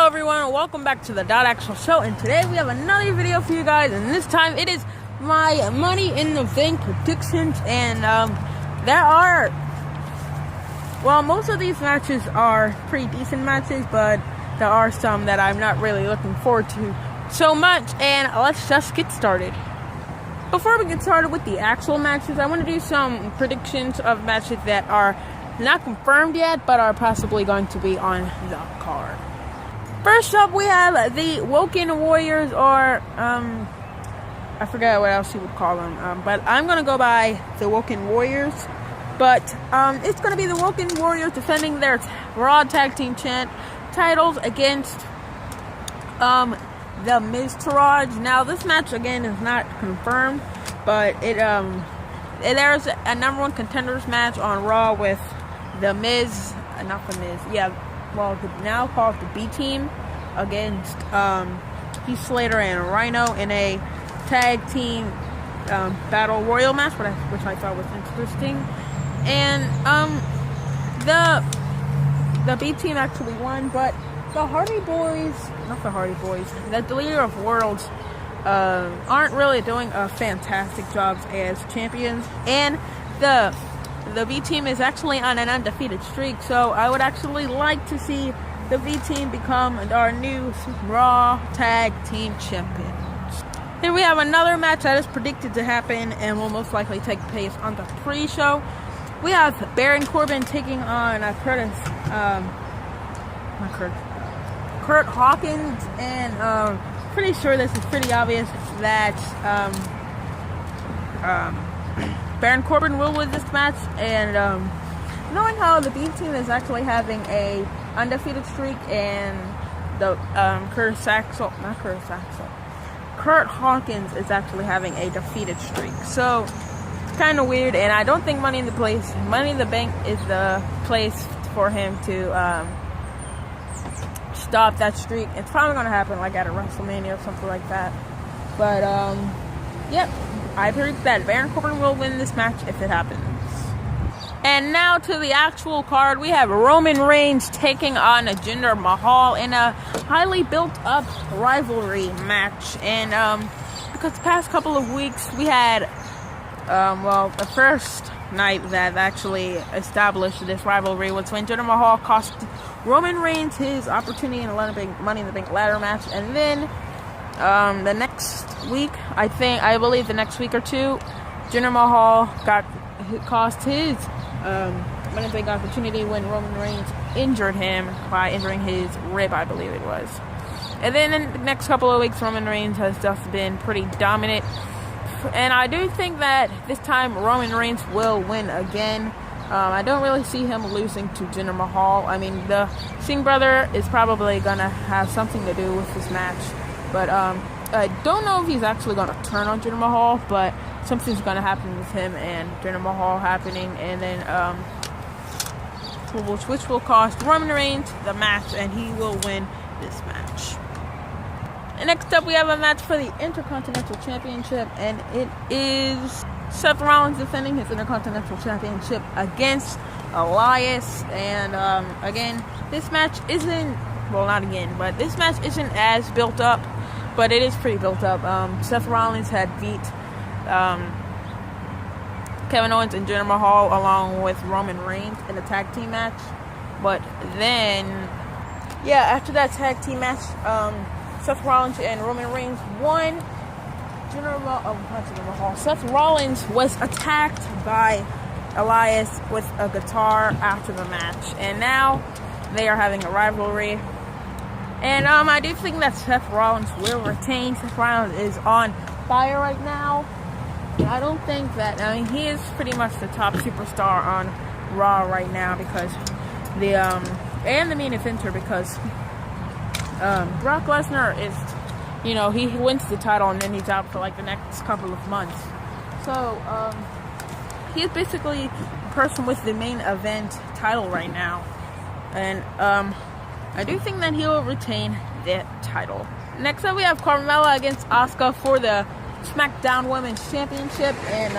everyone, and welcome back to the Actual Show, and today we have another video for you guys, and this time it is my Money in the Bank predictions, and most of these matches are pretty decent matches, but there are some that I'm not really looking forward to so much, and let's just get started. Before we get started with the actual matches, I want to do some predictions of matches that are not confirmed yet, but are possibly going to be on the card. First up, we have the Woken Warriors, or, I forget what else you would call them, but I'm going to go by the Woken Warriors. But it's going to be the Woken Warriors defending their Raw Tag Team titles against the Miz Taraj. Now, this match, again, is not confirmed, but there's a number one contenders match on Raw with the Miz, now called the B Team, against Heath Slater and Rhino in a tag team battle royal match, which I thought was interesting. And the B Team actually won, but the Leader of Worlds aren't really doing a fantastic job as champions, and the B Team is actually on an undefeated streak, so I would actually like to see the B Team become our new Raw Tag Team Champions. Here we have another match that is predicted to happen and will most likely take place on the pre-show. We have Baron Corbin taking on Curt Hawkins, and pretty sure this is pretty obvious that Baron Corbin will win this match, and knowing how the B Team is actually having a undefeated streak, and the Curt Hawkins is actually having a defeated streak, so kind of weird. And I don't think Money in the Bank is the place for him to stop that streak. It's probably going to happen like at a WrestleMania or something like that, but yep, I predict that Baron Corbin will win this match if it happens. And now to the actual card, we have Roman Reigns taking on Jinder Mahal in a highly built-up rivalry match. And because the past couple of weeks we had, the first night that actually established this rivalry was when Jinder Mahal cost Roman Reigns his opportunity in a Money in the Bank ladder match, and then the next week, I believe the next week or two, Jinder Mahal cost his Money in the Bank opportunity when Roman Reigns injured him by injuring his rib, I believe it was. And then in the next couple of weeks, Roman Reigns has just been pretty dominant. And I do think that this time Roman Reigns will win again. I don't really see him losing to Jinder Mahal. I mean, the Singh brother is probably going to have something to do with this match. But I don't know if he's actually going to turn on Jinder Mahal, but something's going to happen with him and Jinder Mahal happening, and then which will cost Roman Reigns the match, and he will win this match. And next up, we have a match for the Intercontinental Championship, and it is Seth Rollins defending his Intercontinental Championship against Elias. And again, this match this match isn't as built up, but it is pretty built up. Seth Rollins had beat Kevin Owens and Jinder Mahal along with Roman Reigns in a tag team match. But then, after that tag team match, Seth Rollins and Roman Reigns won. Seth Rollins was attacked by Elias with a guitar after the match, and now they are having a rivalry. And I do think that Seth Rollins will retain. Seth Rollins is on fire right now. I don't think that, he is pretty much the top superstar on Raw right now, because and the main eventer, because Brock Lesnar is, he wins the title and then he's out for like the next couple of months. So he is basically the person with the main event title right now, and I do think that he will retain that title. Next up, we have Carmella against Asuka for the SmackDown Women's Championship, and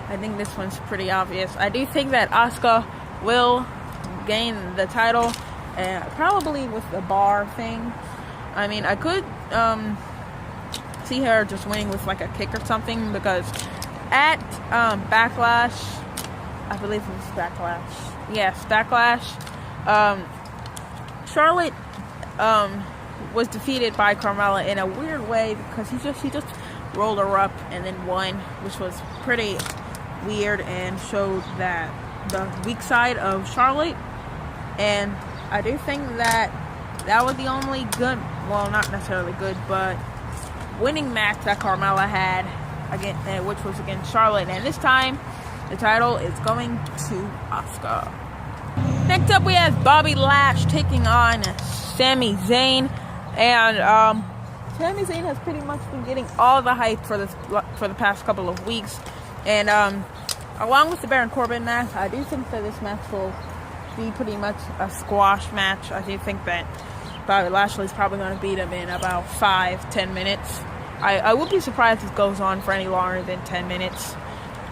I think this one's pretty obvious. I do think that Asuka will gain the title, probably with the bar thing. I mean, I could see her just winning with like a kick or something, because at Backlash, I believe it was Backlash. Yes, Backlash. Charlotte was defeated by Carmella in a weird way, because he just rolled her up and then won, which was pretty weird and showed that the weak side of Charlotte. And I do think that was the only good, well, not necessarily good, but winning match that Carmella had again, which was against Charlotte. And this time, the title is going to Asuka. Next up, we have Bobby Lash taking on Sami Zayn, and Sami Zayn has pretty much been getting all the hype for the past couple of weeks, and along with the Baron Corbin match, I do think that this match will be pretty much a squash match. I do think that Bobby Lashley is probably going to beat him in about 5-10 minutes. I would be surprised if it goes on for any longer than 10 minutes,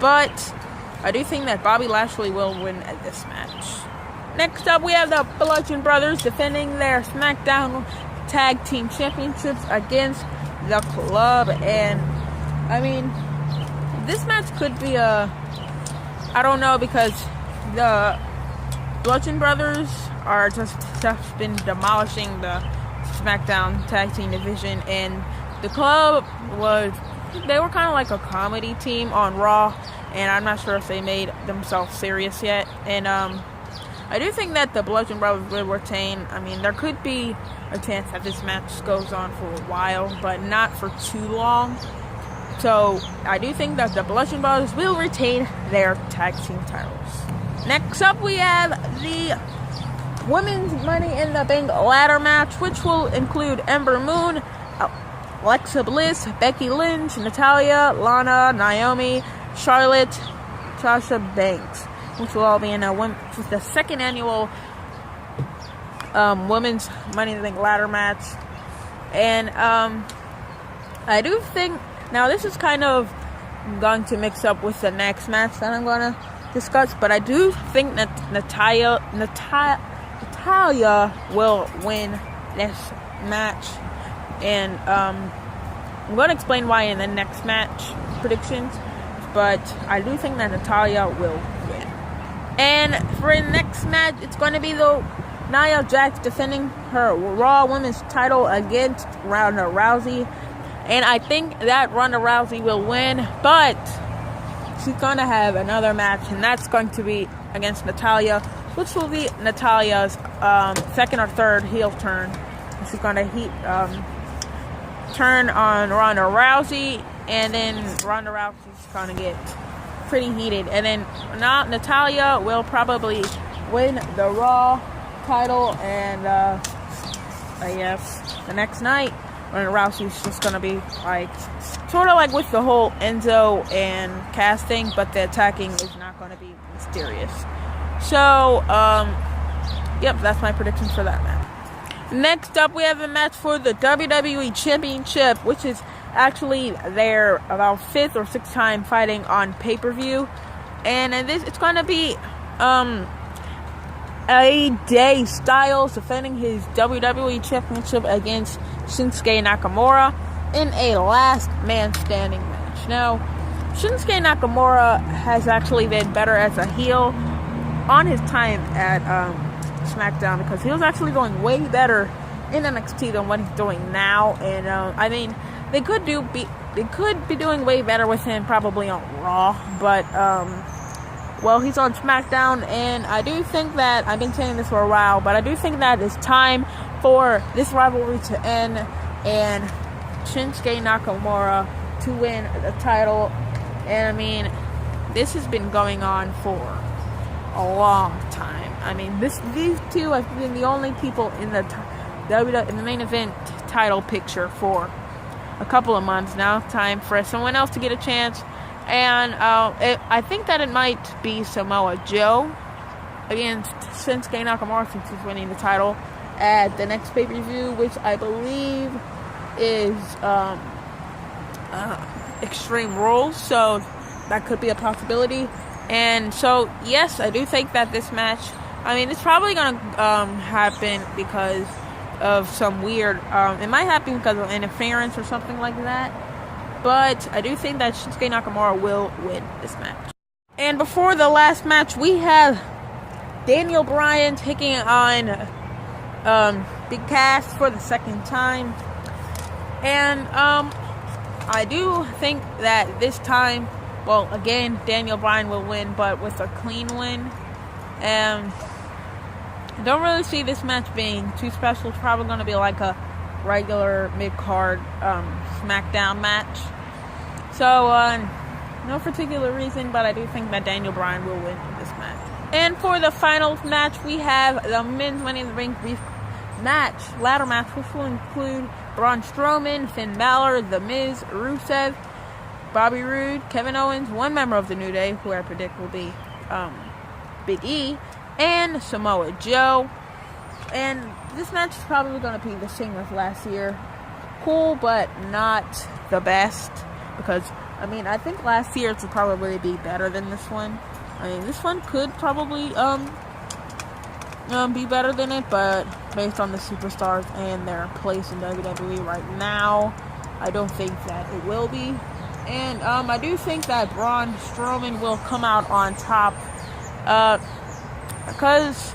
but I do think that Bobby Lashley will win at this match. Next up, we have the Bludgeon Brothers defending their SmackDown Tag Team Championships against the Club. And, I mean, this match could be I don't know, because the Bludgeon Brothers are just been demolishing the SmackDown Tag Team division. And the Club they were kind of like a comedy team on Raw. And I'm not sure if they made themselves serious yet. And, I do think that the Bludgeon Brothers will retain. I mean, there could be a chance that this match goes on for a while, but not for too long. So, I do think that the Bludgeon Brothers will retain their tag team titles. Next up, we have the Women's Money in the Bank ladder match, which will include Ember Moon, Alexa Bliss, Becky Lynch, Natalya, Lana, Naomi, Charlotte, Sasha Banks, which will all be in the second annual Women's Money in the Bank ladder match. And I do think, now this is kind of going to mix up with the next match that I'm going to discuss, but I do think that Natalya will win this match. And I'm going to explain why in the next match predictions, but I do think that Natalya will win. And for the next match, it's going to be Nia Jax defending her Raw Women's title against Ronda Rousey. And I think that Ronda Rousey will win, but she's going to have another match, and that's going to be against Natalya, which will be Natalya's second or third heel turn. She's going to turn on Ronda Rousey, and then Ronda Rousey's going to get pretty heated, and then now Natalya will probably win the Raw title, and yes, the next night Ronda Rousey's just gonna be like sort of like with the whole Enzo and Cass thing, but the attacking is not gonna be mysterious. So yep, that's my prediction for that match. Next up, we have a match for the WWE Championship, which is actually their about 5th or 6th time fighting on pay-per-view, and it's going to be AJ Styles defending his WWE Championship against Shinsuke Nakamura in a last man standing match. Now, Shinsuke Nakamura has actually been better as a heel on his time at SmackDown, because he was actually doing way better in NXT than what he's doing now. And I mean, they could be doing way better with him probably on Raw, but well, he's on SmackDown, and I do think that, I've been saying this for a while, but I do think that it's time for this rivalry to end and Shinsuke Nakamura to win the title. And I mean, this has been going on for a long time. I mean, these two have been the only people in the in the main event title picture for a couple of months now. Time for someone else to get a chance, and I think that it might be Samoa Joe against Shinsuke Nakamura, since he's winning the title at the next pay-per-view, which I believe is Extreme Rules, so that could be a possibility. And so yes, I do think that this match I mean, it's probably gonna happen because of some weird. It might happen because of interference or something like that. But I do think that Shinsuke Nakamura will win this match. And before the last match, we have Daniel Bryan taking on Big Cass for the second time. And I do think that this time, well, again, Daniel Bryan will win, but with a clean win. And I don't really see this match being too special. It's probably going to be like a regular mid-card SmackDown match. So, no particular reason, but I do think that Daniel Bryan will win this match. And for the final match, we have the Men's Money in the Bank brief match, ladder match, which will include Braun Strowman, Finn Balor, The Miz, Rusev, Bobby Roode, Kevin Owens, one member of the New Day, who I predict will be Big E, and Samoa Joe. And this match is probably going to be the same as last year. Cool, but not the best. Because, I mean, I think last year's would probably be better than this one. I mean, this one could probably be better than it, but based on the superstars and their place in WWE right now, I don't think that it will be. And I do think that Braun Strowman will come out on top, because,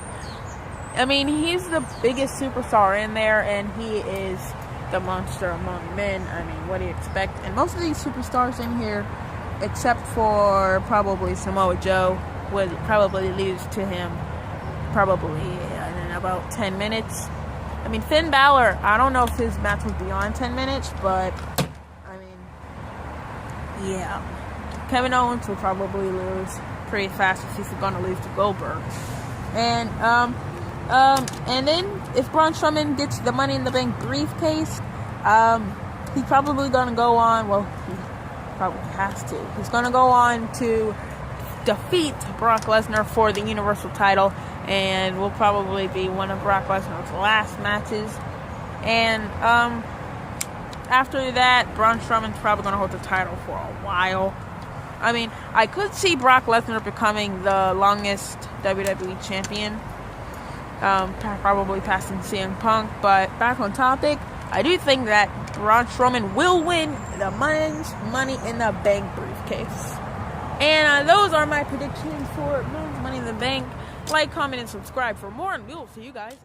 I mean, he's the biggest superstar in there, and he is the monster among men. I mean, what do you expect? And most of these superstars in here, except for probably Samoa Joe, would probably lose to him probably in about 10 minutes. I mean, Finn Balor, I don't know if his match would be on 10 minutes, but I mean, yeah. Kevin Owens will probably lose pretty fast if he's going to lose to Goldberg. And then if Braun Strowman gets the Money in the Bank briefcase, he's probably going to go on, well, he probably has to. He's going to go on to defeat Brock Lesnar for the Universal title, and will probably be one of Brock Lesnar's last matches. And after that, Braun Strowman's probably going to hold the title for a while. I mean, I could see Brock Lesnar becoming the longest WWE champion, probably passing CM Punk. But back on topic, I do think that Braun Strowman will win the Men's Money in the Bank briefcase. And those are my predictions for Men's Money in the Bank. Like, comment, and subscribe for more, and we will see you guys